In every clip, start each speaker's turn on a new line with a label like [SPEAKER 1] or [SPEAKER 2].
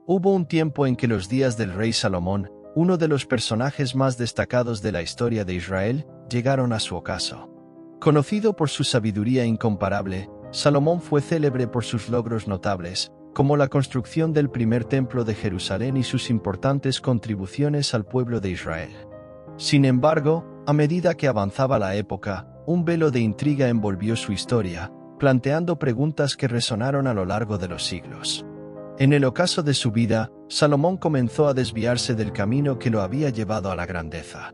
[SPEAKER 1] Hubo un tiempo en que los días del rey Salomón, uno de los personajes más destacados de la historia de Israel, llegaron a su ocaso. Conocido por su sabiduría incomparable, Salomón fue célebre por sus logros notables, como la construcción del primer templo de Jerusalén y sus importantes contribuciones al pueblo de Israel. Sin embargo, a medida que avanzaba la época, un velo de intriga envolvió su historia, planteando preguntas que resonaron a lo largo de los siglos. En el ocaso de su vida, Salomón comenzó a desviarse del camino que lo había llevado a la grandeza.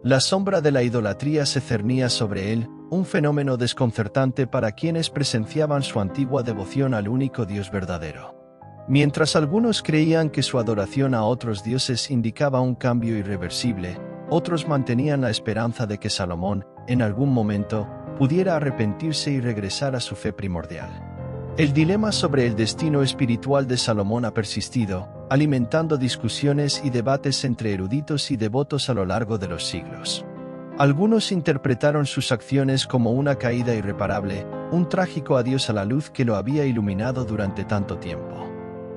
[SPEAKER 1] La sombra de la idolatría se cernía sobre él, un fenómeno desconcertante para quienes presenciaban su antigua devoción al único Dios verdadero. Mientras algunos creían que su adoración a otros dioses indicaba un cambio irreversible, otros mantenían la esperanza de que Salomón, en algún momento, pudiera arrepentirse y regresar a su fe primordial. El dilema sobre el destino espiritual de Salomón ha persistido, alimentando discusiones y debates entre eruditos y devotos a lo largo de los siglos. Algunos interpretaron sus acciones como una caída irreparable, un trágico adiós a la luz que lo había iluminado durante tanto tiempo.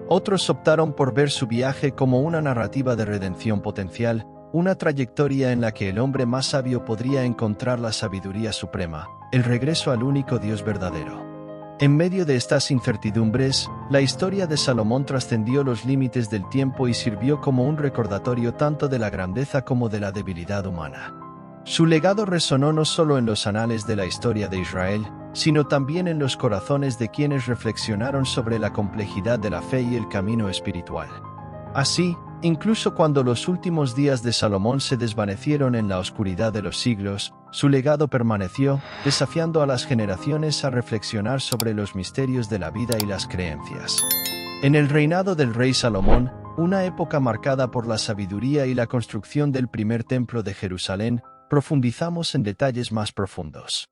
[SPEAKER 1] Otros optaron por ver su viaje como una narrativa de redención potencial, una trayectoria en la que el hombre más sabio podría encontrar la sabiduría suprema, el regreso al único Dios verdadero. En medio de estas incertidumbres, la historia de Salomón trascendió los límites del tiempo y sirvió como un recordatorio tanto de la grandeza como de la debilidad humana. Su legado resonó no solo en los anales de la historia de Israel, sino también en los corazones de quienes reflexionaron sobre la complejidad de la fe y el camino espiritual. Así, incluso cuando los últimos días de Salomón se desvanecieron en la oscuridad de los siglos, su legado permaneció, desafiando a las generaciones a reflexionar sobre los misterios de la vida y las creencias. En el reinado del rey Salomón, una época marcada por la sabiduría y la construcción del primer templo de Jerusalén, profundizamos en detalles más profundos.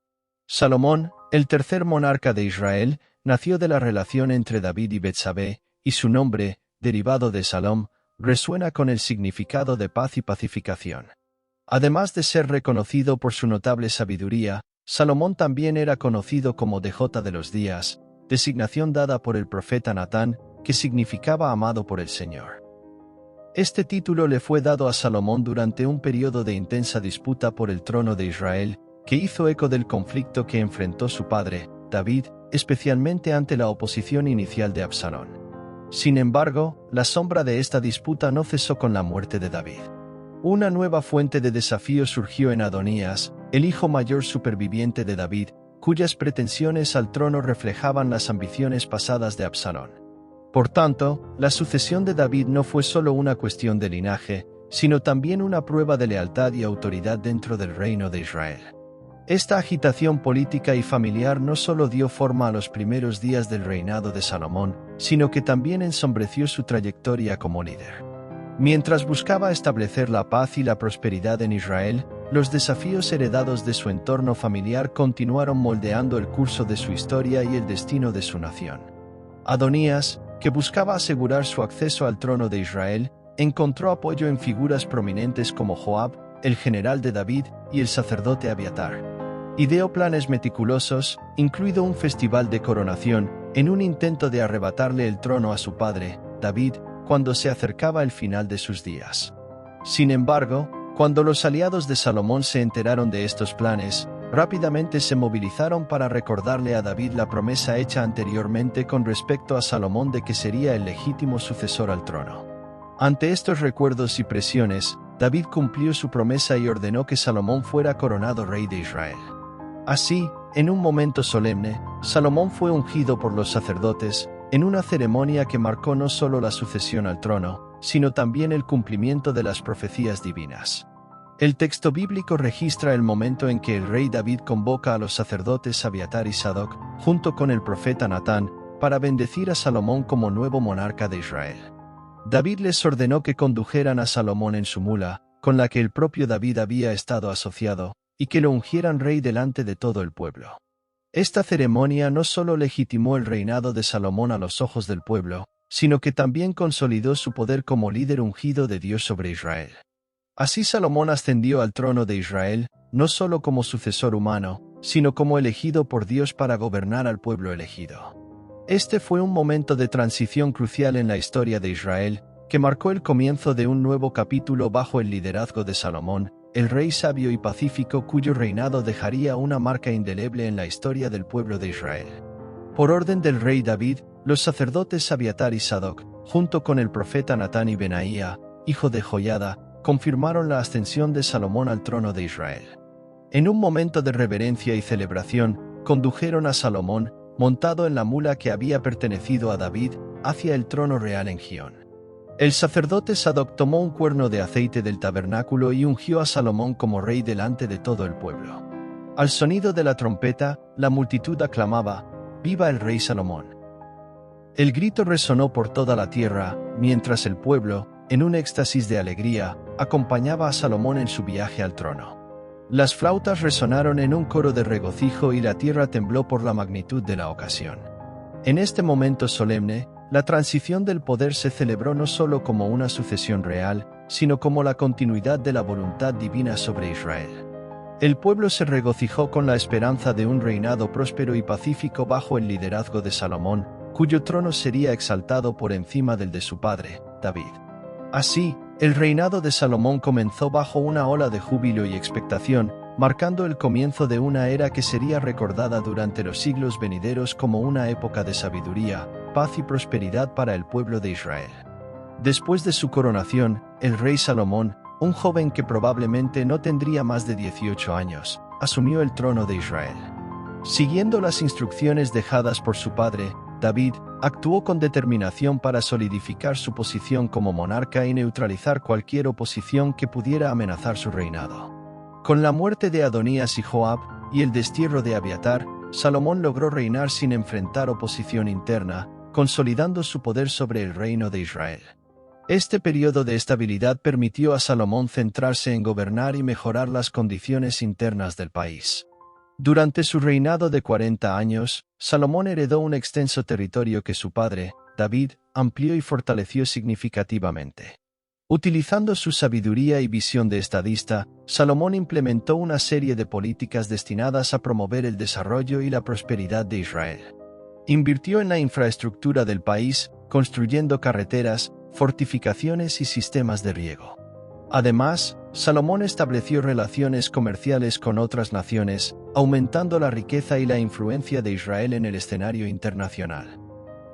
[SPEAKER 1] Salomón, el tercer monarca de Israel, nació de la relación entre David y Betsabé, y su nombre, derivado de Salom, resuena con el significado de paz y pacificación. Además de ser reconocido por su notable sabiduría, Salomón también era conocido como DJ de los días, designación dada por el profeta Natán, que significaba amado por el Señor. Este título le fue dado a Salomón durante un periodo de intensa disputa por el trono de Israel, que hizo eco del conflicto que enfrentó su padre, David, especialmente ante la oposición inicial de Absalón. Sin embargo, la sombra de esta disputa no cesó con la muerte de David. Una nueva fuente de desafío surgió en Adonías, el hijo mayor superviviente de David, cuyas pretensiones al trono reflejaban las ambiciones pasadas de Absalón. Por tanto, la sucesión de David no fue solo una cuestión de linaje, sino también una prueba de lealtad y autoridad dentro del reino de Israel. Esta agitación política y familiar no solo dio forma a los primeros días del reinado de Salomón, sino que también ensombreció su trayectoria como líder. Mientras buscaba establecer la paz y la prosperidad en Israel, los desafíos heredados de su entorno familiar continuaron moldeando el curso de su historia y el destino de su nación. Adonías, que buscaba asegurar su acceso al trono de Israel, encontró apoyo en figuras prominentes como Joab, el general de David, y el sacerdote Abiatar. Ideó planes meticulosos, incluido un festival de coronación, en un intento de arrebatarle el trono a su padre, David, cuando se acercaba el final de sus días. Sin embargo, cuando los aliados de Salomón se enteraron de estos planes, rápidamente se movilizaron para recordarle a David la promesa hecha anteriormente con respecto a Salomón de que sería el legítimo sucesor al trono. Ante estos recuerdos y presiones, David cumplió su promesa y ordenó que Salomón fuera coronado rey de Israel. Así, en un momento solemne, Salomón fue ungido por los sacerdotes, en una ceremonia que marcó no solo la sucesión al trono, sino también el cumplimiento de las profecías divinas. El texto bíblico registra el momento en que el rey David convoca a los sacerdotes Abiatar y Sadoc, junto con el profeta Natán, para bendecir a Salomón como nuevo monarca de Israel. David les ordenó que condujeran a Salomón en su mula, con la que el propio David había estado asociado, y que lo ungieran rey delante de todo el pueblo. Esta ceremonia no solo legitimó el reinado de Salomón a los ojos del pueblo, sino que también consolidó su poder como líder ungido de Dios sobre Israel. Así Salomón ascendió al trono de Israel, no solo como sucesor humano, sino como elegido por Dios para gobernar al pueblo elegido. Este fue un momento de transición crucial en la historia de Israel, que marcó el comienzo de un nuevo capítulo bajo el liderazgo de Salomón, el rey sabio y pacífico cuyo reinado dejaría una marca indeleble en la historia del pueblo de Israel. Por orden del rey David, los sacerdotes Abiatar y Sadoc, junto con el profeta Natán y Benaía, hijo de Joiada, confirmaron la ascensión de Salomón al trono de Israel. En un momento de reverencia y celebración, condujeron a Salomón, montado en la mula que había pertenecido a David, hacia el trono real en Gión. El sacerdote Sadoc tomó un cuerno de aceite del tabernáculo y ungió a Salomón como rey delante de todo el pueblo. Al sonido de la trompeta, la multitud aclamaba: «¡Viva el rey Salomón!». El grito resonó por toda la tierra, mientras el pueblo, en un éxtasis de alegría, acompañaba a Salomón en su viaje al trono. Las flautas resonaron en un coro de regocijo y la tierra tembló por la magnitud de la ocasión. En este momento solemne, la transición del poder se celebró no solo como una sucesión real, sino como la continuidad de la voluntad divina sobre Israel. El pueblo se regocijó con la esperanza de un reinado próspero y pacífico bajo el liderazgo de Salomón, cuyo trono sería exaltado por encima del de su padre, David. Así, el reinado de Salomón comenzó bajo una ola de júbilo y expectación, marcando el comienzo de una era que sería recordada durante los siglos venideros como una época de sabiduría, paz y prosperidad para el pueblo de Israel. Después de su coronación, el rey Salomón, un joven que probablemente no tendría más de 18 años, asumió el trono de Israel. Siguiendo las instrucciones dejadas por su padre, David actuó con determinación para solidificar su posición como monarca y neutralizar cualquier oposición que pudiera amenazar su reinado. Con la muerte de Adonías y Joab, y el destierro de Abiatar, Salomón logró reinar sin enfrentar oposición interna, consolidando su poder sobre el reino de Israel. Este periodo de estabilidad permitió a Salomón centrarse en gobernar y mejorar las condiciones internas del país. Durante su reinado de 40 años, Salomón heredó un extenso territorio que su padre, David, amplió y fortaleció significativamente. Utilizando su sabiduría y visión de estadista, Salomón implementó una serie de políticas destinadas a promover el desarrollo y la prosperidad de Israel. Invirtió en la infraestructura del país, construyendo carreteras, fortificaciones y sistemas de riego. Además, Salomón estableció relaciones comerciales con otras naciones, aumentando la riqueza y la influencia de Israel en el escenario internacional.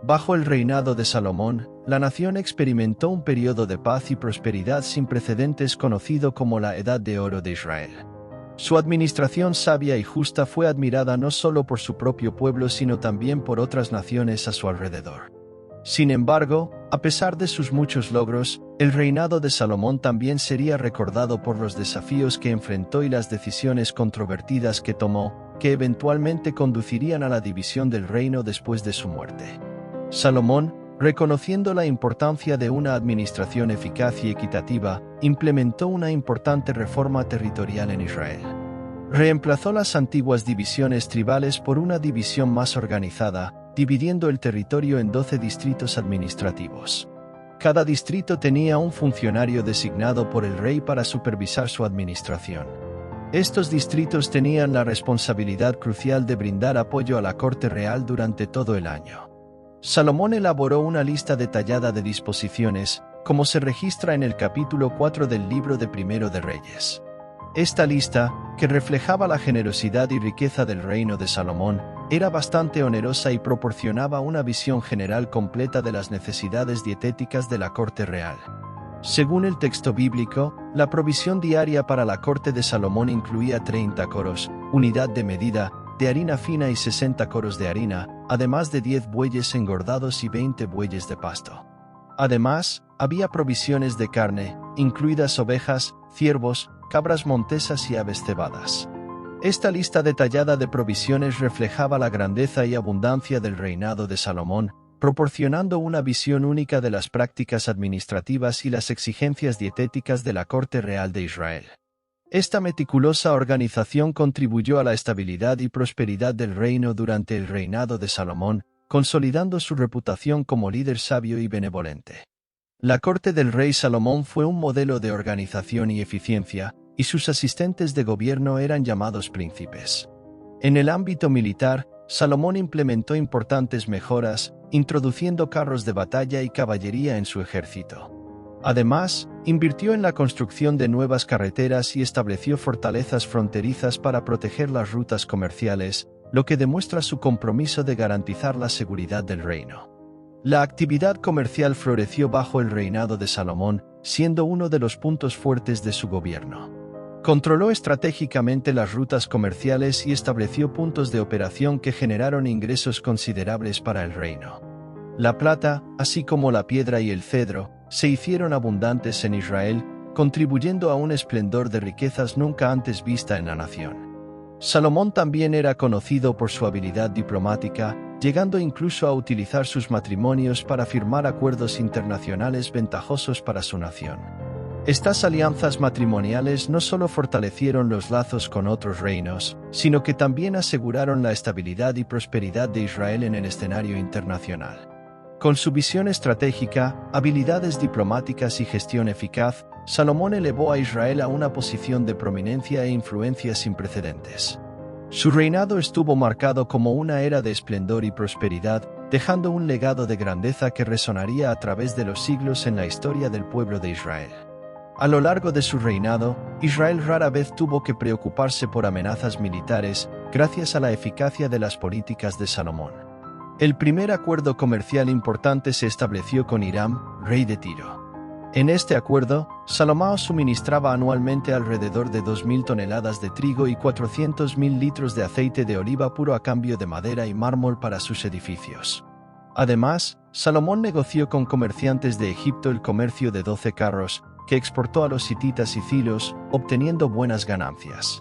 [SPEAKER 1] Bajo el reinado de Salomón, la nación experimentó un periodo de paz y prosperidad sin precedentes conocido como la Edad de Oro de Israel. Su administración sabia y justa fue admirada no solo por su propio pueblo sino también por otras naciones a su alrededor. Sin embargo, a pesar de sus muchos logros, el reinado de Salomón también sería recordado por los desafíos que enfrentó y las decisiones controvertidas que tomó, que eventualmente conducirían a la división del reino después de su muerte. Salomón, reconociendo la importancia de una administración eficaz y equitativa, implementó una importante reforma territorial en Israel. Reemplazó las antiguas divisiones tribales por una división más organizada, dividiendo el territorio en 12 distritos administrativos. Cada distrito tenía un funcionario designado por el rey para supervisar su administración. Estos distritos tenían la responsabilidad crucial de brindar apoyo a la corte real durante todo el año. Salomón elaboró una lista detallada de disposiciones, como se registra en el capítulo 4 del libro de Primero de Reyes. Esta lista, que reflejaba la generosidad y riqueza del reino de Salomón, era bastante onerosa y proporcionaba una visión general completa de las necesidades dietéticas de la corte real. Según el texto bíblico, la provisión diaria para la corte de Salomón incluía 30 coros, unidad de medida, de harina fina y 60 coros de harina, además de 10 bueyes engordados y 20 bueyes de pasto. Además, había provisiones de carne, incluidas ovejas, ciervos, cabras montesas y aves cebadas. Esta lista detallada de provisiones reflejaba la grandeza y abundancia del reinado de Salomón, proporcionando una visión única de las prácticas administrativas y las exigencias dietéticas de la corte real de Israel. Esta meticulosa organización contribuyó a la estabilidad y prosperidad del reino durante el reinado de Salomón, consolidando su reputación como líder sabio y benevolente. La corte del rey Salomón fue un modelo de organización y eficiencia, y sus asistentes de gobierno eran llamados príncipes. En el ámbito militar, Salomón implementó importantes mejoras, introduciendo carros de batalla y caballería en su ejército. Además, invirtió en la construcción de nuevas carreteras y estableció fortalezas fronterizas para proteger las rutas comerciales, lo que demuestra su compromiso de garantizar la seguridad del reino. La actividad comercial floreció bajo el reinado de Salomón, siendo uno de los puntos fuertes de su gobierno. Controló estratégicamente las rutas comerciales y estableció puntos de operación que generaron ingresos considerables para el reino. La plata, así como la piedra y el cedro, se hicieron abundantes en Israel, contribuyendo a un esplendor de riquezas nunca antes vista en la nación. Salomón también era conocido por su habilidad diplomática, llegando incluso a utilizar sus matrimonios para firmar acuerdos internacionales ventajosos para su nación. Estas alianzas matrimoniales no solo fortalecieron los lazos con otros reinos, sino que también aseguraron la estabilidad y prosperidad de Israel en el escenario internacional. Con su visión estratégica, habilidades diplomáticas y gestión eficaz, Salomón elevó a Israel a una posición de prominencia e influencia sin precedentes. Su reinado estuvo marcado como una era de esplendor y prosperidad, dejando un legado de grandeza que resonaría a través de los siglos en la historia del pueblo de Israel. A lo largo de su reinado, Israel rara vez tuvo que preocuparse por amenazas militares, gracias a la eficacia de las políticas de Salomón. El primer acuerdo comercial importante se estableció con Hiram, rey de Tiro. En este acuerdo, Salomón suministraba anualmente alrededor de 2.000 toneladas de trigo y 400.000 litros de aceite de oliva puro a cambio de madera y mármol para sus edificios. Además, Salomón negoció con comerciantes de Egipto el comercio de 12 carros, que exportó a los hititas y cilos, obteniendo buenas ganancias.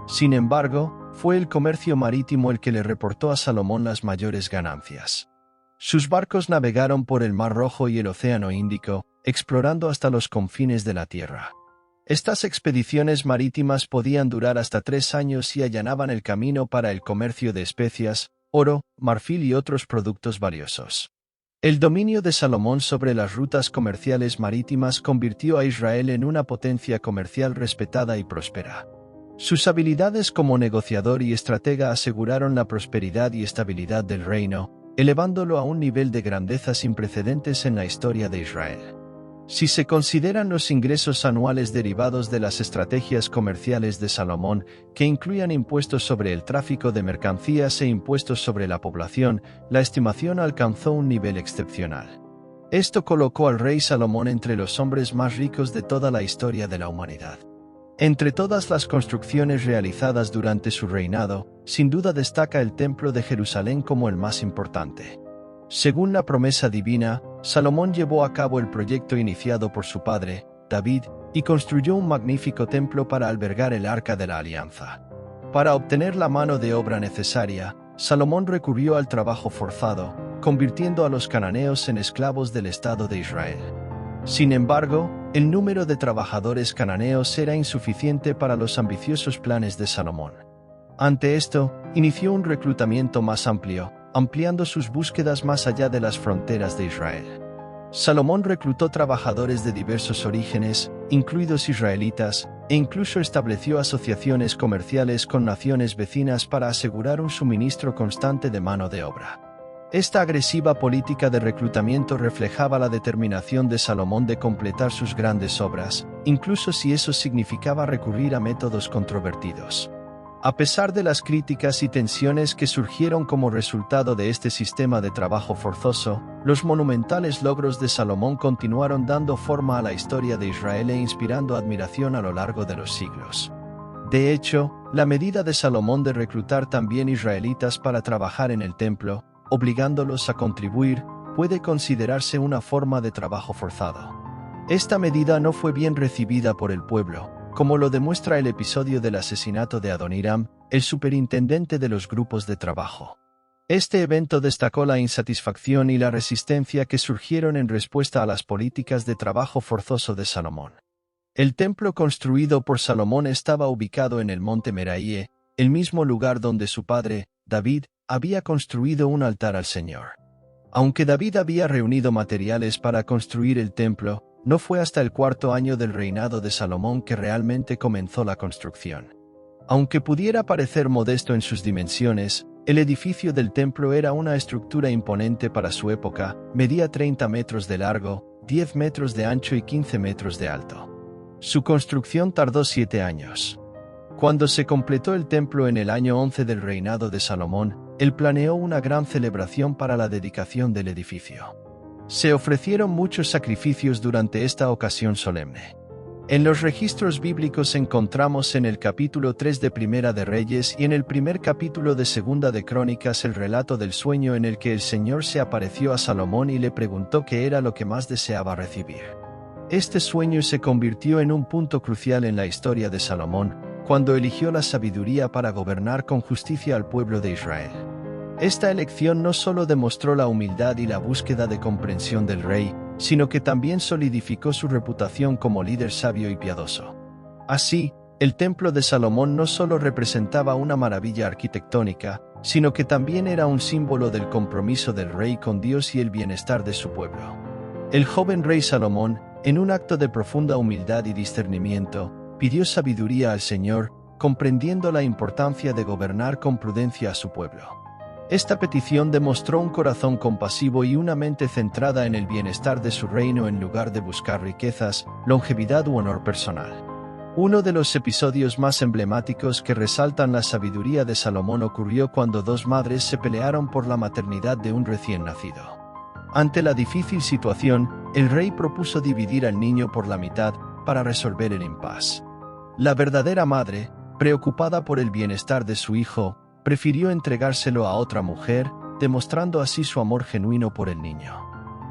[SPEAKER 1] Sin embargo, fue el comercio marítimo el que le reportó a Salomón las mayores ganancias. Sus barcos navegaron por el Mar Rojo y el Océano Índico, explorando hasta los confines de la tierra. Estas expediciones marítimas podían durar hasta 3 años y allanaban el camino para el comercio de especias, oro, marfil y otros productos valiosos. El dominio de Salomón sobre las rutas comerciales marítimas convirtió a Israel en una potencia comercial respetada y próspera. Sus habilidades como negociador y estratega aseguraron la prosperidad y estabilidad del reino, elevándolo a un nivel de grandeza sin precedentes en la historia de Israel. Si se consideran los ingresos anuales derivados de las estrategias comerciales de Salomón, que incluían impuestos sobre el tráfico de mercancías e impuestos sobre la población, la estimación alcanzó un nivel excepcional. Esto colocó al rey Salomón entre los hombres más ricos de toda la historia de la humanidad. Entre todas las construcciones realizadas durante su reinado, sin duda destaca el Templo de Jerusalén como el más importante. Según la promesa divina, Salomón llevó a cabo el proyecto iniciado por su padre, David, y construyó un magnífico templo para albergar el Arca de la Alianza. Para obtener la mano de obra necesaria, Salomón recurrió al trabajo forzado, convirtiendo a los cananeos en esclavos del Estado de Israel. Sin embargo, el número de trabajadores cananeos era insuficiente para los ambiciosos planes de Salomón. Ante esto, inició un reclutamiento más amplio, ampliando sus búsquedas más allá de las fronteras de Israel. Salomón reclutó trabajadores de diversos orígenes, incluidos israelitas, e incluso estableció asociaciones comerciales con naciones vecinas para asegurar un suministro constante de mano de obra. Esta agresiva política de reclutamiento reflejaba la determinación de Salomón de completar sus grandes obras, incluso si eso significaba recurrir a métodos controvertidos. A pesar de las críticas y tensiones que surgieron como resultado de este sistema de trabajo forzoso, los monumentales logros de Salomón continuaron dando forma a la historia de Israel e inspirando admiración a lo largo de los siglos. De hecho, la medida de Salomón de reclutar también israelitas para trabajar en el templo, obligándolos a contribuir, puede considerarse una forma de trabajo forzado. Esta medida no fue bien recibida por el pueblo, como lo demuestra el episodio del asesinato de Adoniram, el superintendente de los grupos de trabajo. Este evento destacó la insatisfacción y la resistencia que surgieron en respuesta a las políticas de trabajo forzoso de Salomón. El templo construido por Salomón estaba ubicado en el monte Meraíe, el mismo lugar donde su padre, David, había construido un altar al Señor. Aunque David había reunido materiales para construir el templo, no fue hasta el 4º año del reinado de Salomón que realmente comenzó la construcción. Aunque pudiera parecer modesto en sus dimensiones, El edificio del templo era una estructura imponente para su época, medía 30 metros de largo, 10 metros de ancho y 15 metros de alto. Su construcción tardó 7 años. Cuando se completó el templo en el año 11 del reinado de Salomón, él planeó una gran celebración para la dedicación del edificio. Se ofrecieron muchos sacrificios durante esta ocasión solemne. En los registros bíblicos encontramos en el capítulo 3 de Primera de Reyes y en el primer capítulo de Segunda de Crónicas el relato del sueño en el que el Señor se apareció a Salomón y le preguntó qué era lo que más deseaba recibir. Este sueño se convirtió en un punto crucial en la historia de Salomón, cuando eligió la sabiduría para gobernar con justicia al pueblo de Israel. Esta elección no solo demostró la humildad y la búsqueda de comprensión del rey, sino que también solidificó su reputación como líder sabio y piadoso. Así, el templo de Salomón no solo representaba una maravilla arquitectónica, sino que también era un símbolo del compromiso del rey con Dios y el bienestar de su pueblo. El joven rey Salomón, en un acto de profunda humildad y discernimiento, pidió sabiduría al Señor, comprendiendo la importancia de gobernar con prudencia a su pueblo. Esta petición demostró un corazón compasivo y una mente centrada en el bienestar de su reino en lugar de buscar riquezas, longevidad u honor personal. Uno de los episodios más emblemáticos que resaltan la sabiduría de Salomón ocurrió cuando dos madres se pelearon por la maternidad de un recién nacido. Ante la difícil situación, el rey propuso dividir al niño por la mitad para resolver el impasse. La verdadera madre, preocupada por el bienestar de su hijo, prefirió entregárselo a otra mujer, demostrando así su amor genuino por el niño.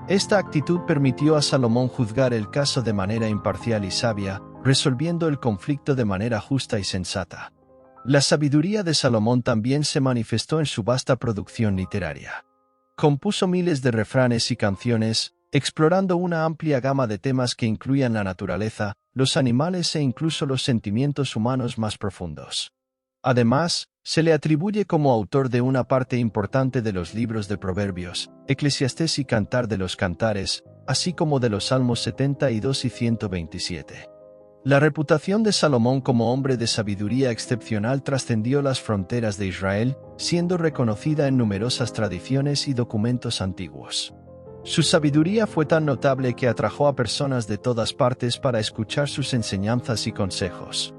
[SPEAKER 1] Esta actitud permitió a Salomón juzgar el caso de manera imparcial y sabia, resolviendo el conflicto de manera justa y sensata. La sabiduría de Salomón también se manifestó en su vasta producción literaria. Compuso miles de refranes y canciones, explorando una amplia gama de temas que incluían la naturaleza, los animales e incluso los sentimientos humanos más profundos. Además, se le atribuye como autor de una parte importante de los libros de Proverbios, Eclesiastés y Cantar de los Cantares, así como de los Salmos 72 y 127. La reputación de Salomón como hombre de sabiduría excepcional trascendió las fronteras de Israel, siendo reconocida en numerosas tradiciones y documentos antiguos. Su sabiduría fue tan notable que atrajo a personas de todas partes para escuchar sus enseñanzas y consejos.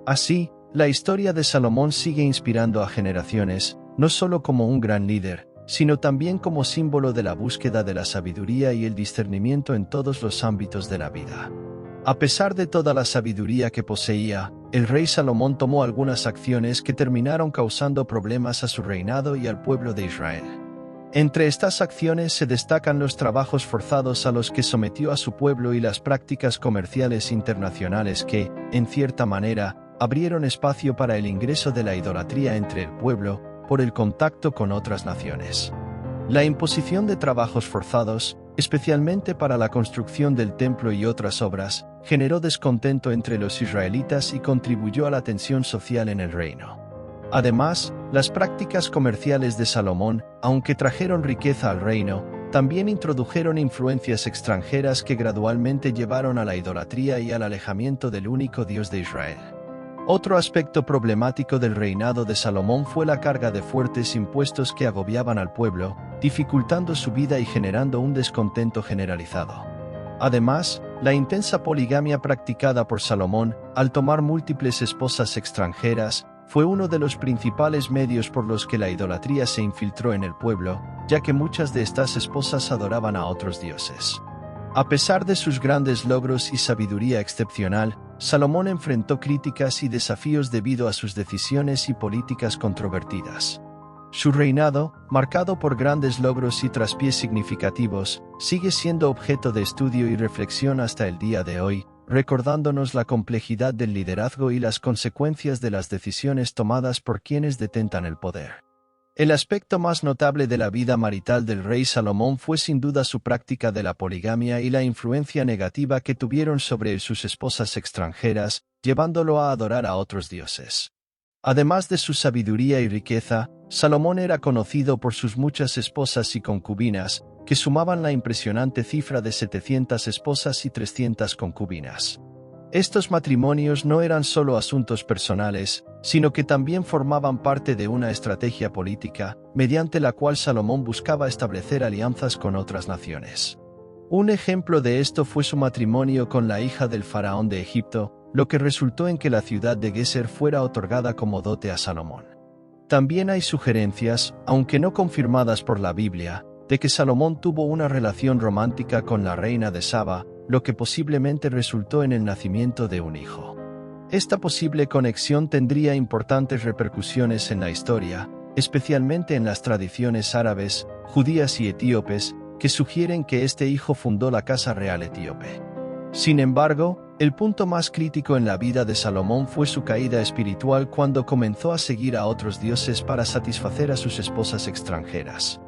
[SPEAKER 1] Así, la historia de Salomón sigue inspirando a generaciones, no solo como un gran líder, sino también como símbolo de la búsqueda de la sabiduría y el discernimiento en todos los ámbitos de la vida. A pesar de toda la sabiduría que poseía, el rey Salomón tomó algunas acciones que terminaron causando problemas a su reinado y al pueblo de Israel. Entre estas acciones se destacan los trabajos forzados a los que sometió a su pueblo y las prácticas comerciales internacionales que, en cierta manera, abrieron espacio para el ingreso de la idolatría entre el pueblo, por el contacto con otras naciones. La imposición de trabajos forzados, especialmente para la construcción del templo y otras obras, generó descontento entre los israelitas y contribuyó a la tensión social en el reino. Además, las prácticas comerciales de Salomón, aunque trajeron riqueza al reino, también introdujeron influencias extranjeras que gradualmente llevaron a la idolatría y al alejamiento del único Dios de Israel. Otro aspecto problemático del reinado de Salomón fue la carga de fuertes impuestos que agobiaban al pueblo, dificultando su vida y generando un descontento generalizado. Además, la intensa poligamia practicada por Salomón, al tomar múltiples esposas extranjeras, fue uno de los principales medios por los que la idolatría se infiltró en el pueblo, ya que muchas de estas esposas adoraban a otros dioses. A pesar de sus grandes logros y sabiduría excepcional, Salomón enfrentó críticas y desafíos debido a sus decisiones y políticas controvertidas. Su reinado, marcado por grandes logros y traspiés significativos, sigue siendo objeto de estudio y reflexión hasta el día de hoy, recordándonos la complejidad del liderazgo y las consecuencias de las decisiones tomadas por quienes detentan el poder. El aspecto más notable de la vida marital del rey Salomón fue sin duda su práctica de la poligamia y la influencia negativa que tuvieron sobre él sus esposas extranjeras, llevándolo a adorar a otros dioses. Además de su sabiduría y riqueza, Salomón era conocido por sus muchas esposas y concubinas, que sumaban la impresionante cifra de 700 esposas y 300 concubinas. Estos matrimonios no eran solo asuntos personales, sino que también formaban parte de una estrategia política, mediante la cual Salomón buscaba establecer alianzas con otras naciones. Un ejemplo de esto fue su matrimonio con la hija del faraón de Egipto, lo que resultó en que la ciudad de Geser fuera otorgada como dote a Salomón. También hay sugerencias, aunque no confirmadas por la Biblia, de que Salomón tuvo una relación romántica con la reina de Saba, lo que posiblemente resultó en el nacimiento de un hijo. Esta posible conexión tendría importantes repercusiones en la historia, especialmente en las tradiciones árabes, judías y etíopes, que sugieren que este hijo fundó la Casa Real etíope. Sin embargo, el punto más crítico en la vida de Salomón fue su caída espiritual cuando comenzó a seguir a otros dioses para satisfacer a sus esposas extranjeras.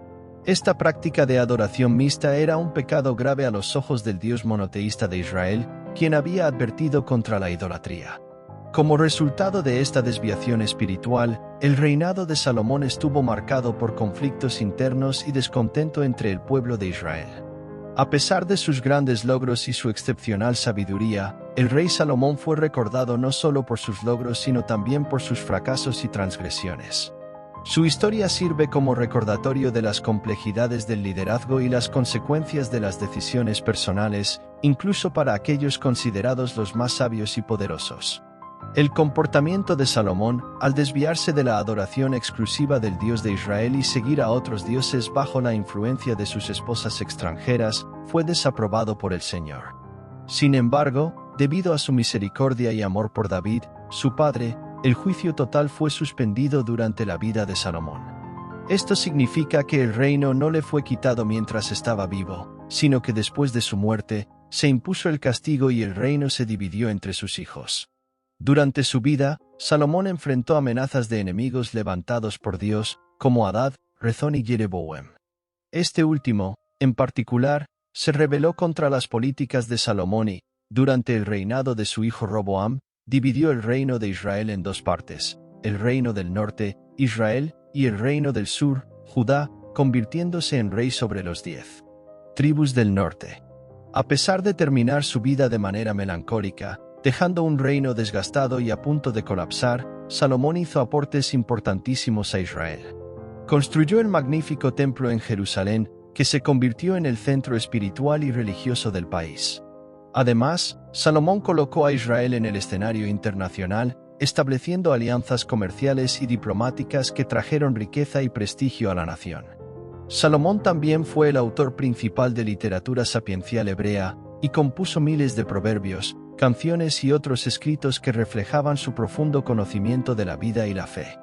[SPEAKER 1] Esta práctica de adoración mixta era un pecado grave a los ojos del Dios monoteísta de Israel, quien había advertido contra la idolatría. Como resultado de esta desviación espiritual, el reinado de Salomón estuvo marcado por conflictos internos y descontento entre el pueblo de Israel. A pesar de sus grandes logros y su excepcional sabiduría, el rey Salomón fue recordado no solo por sus logros sino también por sus fracasos y transgresiones. Su historia sirve como recordatorio de las complejidades del liderazgo y las consecuencias de las decisiones personales, incluso para aquellos considerados los más sabios y poderosos. El comportamiento de Salomón, al desviarse de la adoración exclusiva del Dios de Israel y seguir a otros dioses bajo la influencia de sus esposas extranjeras, fue desaprobado por el Señor. Sin embargo, debido a su misericordia y amor por David, su padre, el juicio total fue suspendido durante la vida de Salomón. Esto significa que el reino no le fue quitado mientras estaba vivo, sino que después de su muerte, se impuso el castigo y el reino se dividió entre sus hijos. Durante su vida, Salomón enfrentó amenazas de enemigos levantados por Dios, como Hadad, Rezón y Jeroboam. Este último, en particular, se rebeló contra las políticas de Salomón y, durante el reinado de su hijo Roboam, dividió el reino de Israel en dos partes, el reino del norte, Israel, y el reino del sur, Judá, convirtiéndose en rey sobre los 10 tribus del norte. A pesar de terminar su vida de manera melancólica, dejando un reino desgastado y a punto de colapsar, Salomón hizo aportes importantísimos a Israel. Construyó el magnífico templo en Jerusalén, que se convirtió en el centro espiritual y religioso del país. Además, Salomón colocó a Israel en el escenario internacional, estableciendo alianzas comerciales y diplomáticas que trajeron riqueza y prestigio a la nación. Salomón también fue el autor principal de literatura sapiencial hebrea, y compuso miles de proverbios, canciones y otros escritos que reflejaban su profundo conocimiento de la vida y la fe.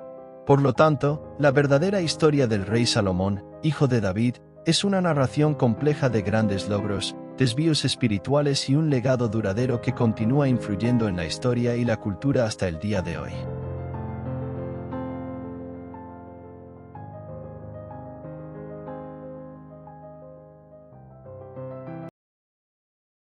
[SPEAKER 1] Por lo tanto, la verdadera historia del rey Salomón, hijo de David, es una narración compleja de grandes logros, desvíos espirituales y un legado duradero que continúa influyendo en la historia y la cultura hasta el día de hoy.